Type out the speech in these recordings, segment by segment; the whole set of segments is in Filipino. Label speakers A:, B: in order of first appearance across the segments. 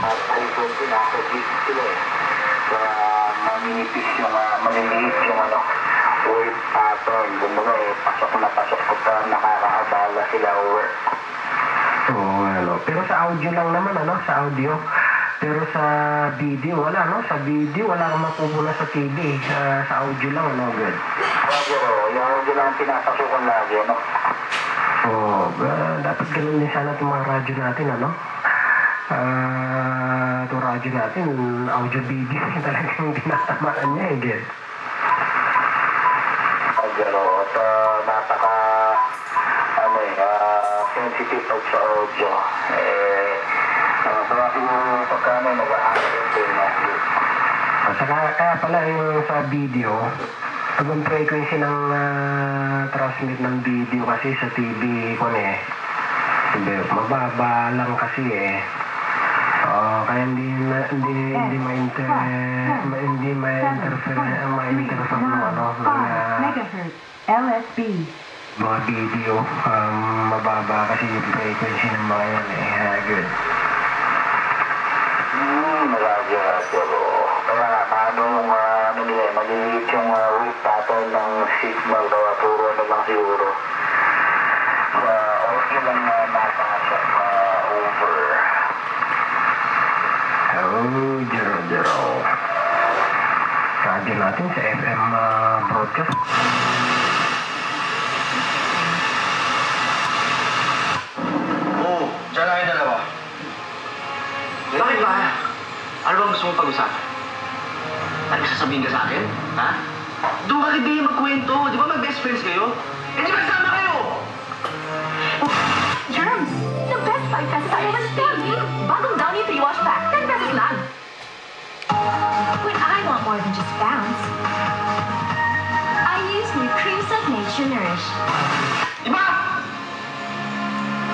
A: At frequency nasa gig sila eh. Kaya maninipis yung, maliliit yung wave pattern. Kumbaga pasok na pasok kapag nakakaabala sila over.
B: Oo, pero sa audio lang naman, sa audio. Pero sa video, wala, Sa video, wala kang mapupula sa TV. Sa audio lang, good.
A: Roger, yung audio lang pinapasukan lagi,
B: Oo, dapat ganun din sana itong mga radyo natin, itong radyo natin, audio video, talagang tinatamaan niya, good.
A: Roger, at napaka, sensitive pag sa audio. Kaya siguro pagkano nag-aaral din
B: Kaya pala yung sa video, pag ang frequency ng transmit ng video kasi sa TV ko mababa lang kasi kaya hindi ma-interfere
C: megahertz LSB.
B: Mga video, mababa kasi yung frequency ng mga yan good.
A: Radyo, pero paano maliliit yung wave pattern ng signal, kaya puro lang siguro. Okay lang napakasok over.
B: Zero. Radyo natin sa FM broadcast.
D: Diyan lang yung dalawa. Bakit ba? Ano bang gusto mong pag-usapan? Ano sasabihin ka sa akin? Ha? Doon ka hindi magkwento. Di ba mag-best friends kayo? Di ba sama kayo?
C: Germs! The best 5 pesos I ever spent! Bagong Downy 3 wash pack, 10 pesos lang! When I want more than just bounce, I use new creams of Nature Nourish.
D: Di ba?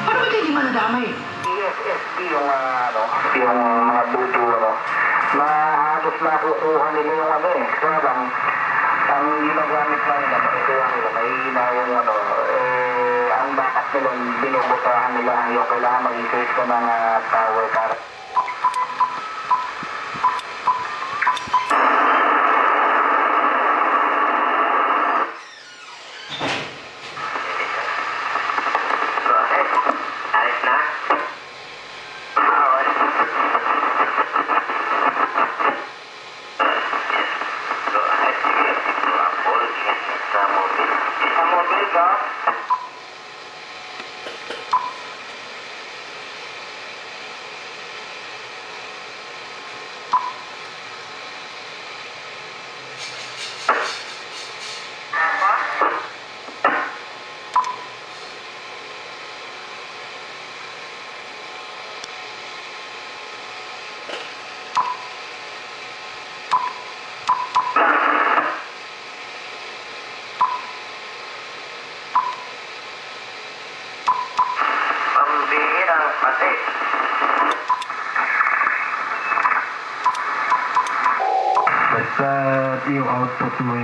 D: Paano ba hindi manadamay?
A: ESSP yung mga buto, na halos nakukuha nila yung kaya lang, ang ginagamit na nila, makukuha nila, mahihina yung ang backup nila, binubutahan nila, yung kailangan mag-increase ko ng power current.
B: Basta yung output mo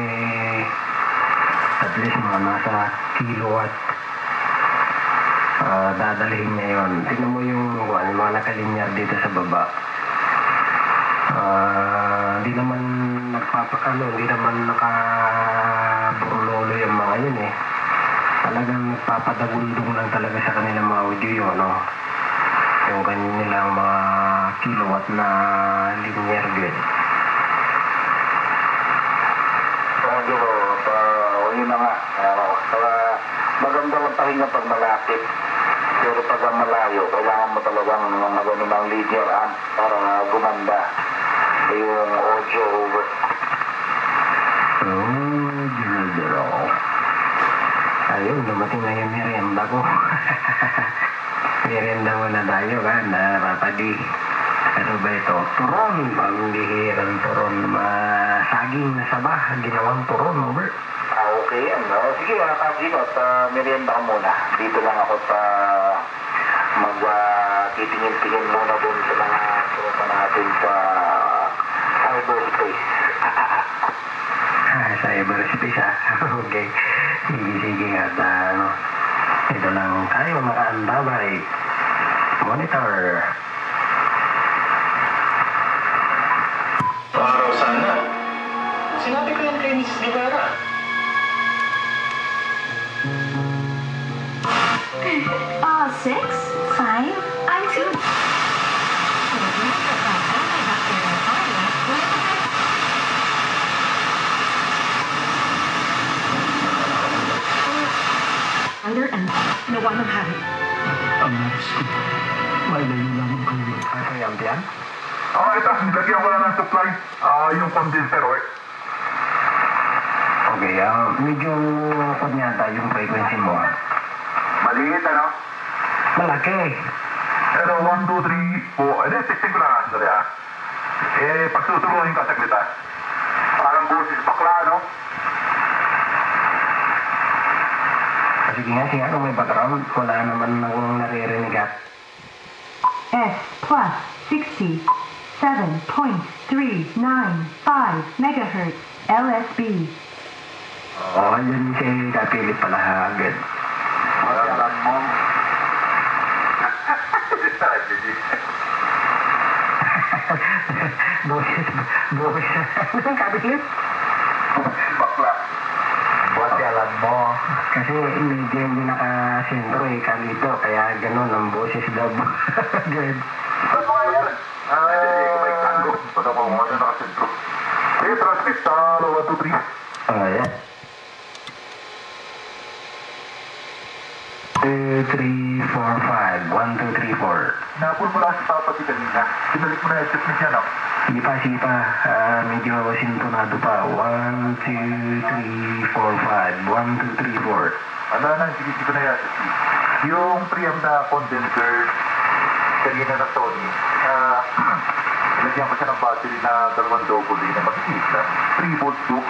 B: at least mga nasa kilowatt, dadalhin niya yun. Tingnan mo yung mga nakalinyar dito sa baba. Hindi naman hindi naman nakaburlolo yung mga yun Talagang nagpapadagundong lang talaga sa kanilang mga audio yun, yung kanilang mga kilowatt na linear grid.
A: Yun na nga, maganda ang pahinga pag malapit, pero pag malayo, kailangan mo talagang maganinang linear amp para gumanda yung audio over.
B: Zero. Ayun, dumating na yung merienda ko. Merienda mo na tayo Rapadi. Ano ba ito? Turon. Pangbihirang turon. Saging na saba. Ginawang turon, over.
A: Okay, sige, Kajino, merienda ka muna. Dito lang ako titingin-tingin muna dun sa mga tropa natin sa cyberspace.
B: Cyberspace, Okay. Sige, at ito lang tayo makaanda by monitor.
E: Araw sana. Sinabi ko yan kay Mrs. Rivera.
C: Six? Five? I'm two. And nawa ng hari.
B: Ang nais ko, may layo lamang ko. Ano yan, Bian?
F: Ito, nilagyan ko na ng supply. Yung condenser, eh.
B: Okay, medyo kunyata yung frequency mo.
F: Maliit, ano?
B: Malaki.
F: Pero 1, 2, 3, 4. Testing ko na. Sorry, pagsusuruhin ka saglit, Parang boses bakla, no?
B: Sige nga, kung may background, wala naman akong naririnig at.
G: S plus 67.395 megahertz LSB.
B: Oo, yun si Kapilit pala agad.
F: Alam mo.
B: Boses. Anong Kapilit?
F: Bakla. Alam mo.
B: Kasi medyo hindi nakasentro Kalito, kaya ganun ang boses daw. Good.
F: Ano nga yan? Hindi ko may tango. Ano mo, ano nakasentro? Transmit sa 1, 2, 3.
B: Oh, yeah. 2, 3, 4, 5. 1, 2, 3, 4.
F: Napul mo lang si Papa si kanina. Sinalik mo na yung technique niya, no?
B: Sige pa. Medyo sintonado pa. 1, 2, 3, 4, 5. 1, 2, 3, 4.
F: Ano na, sige ko na yan. Yung preamp na condenser kanina na Sony, nilagyan ko siya ng battery na 2 double A na mag-isip na 3 volts loop.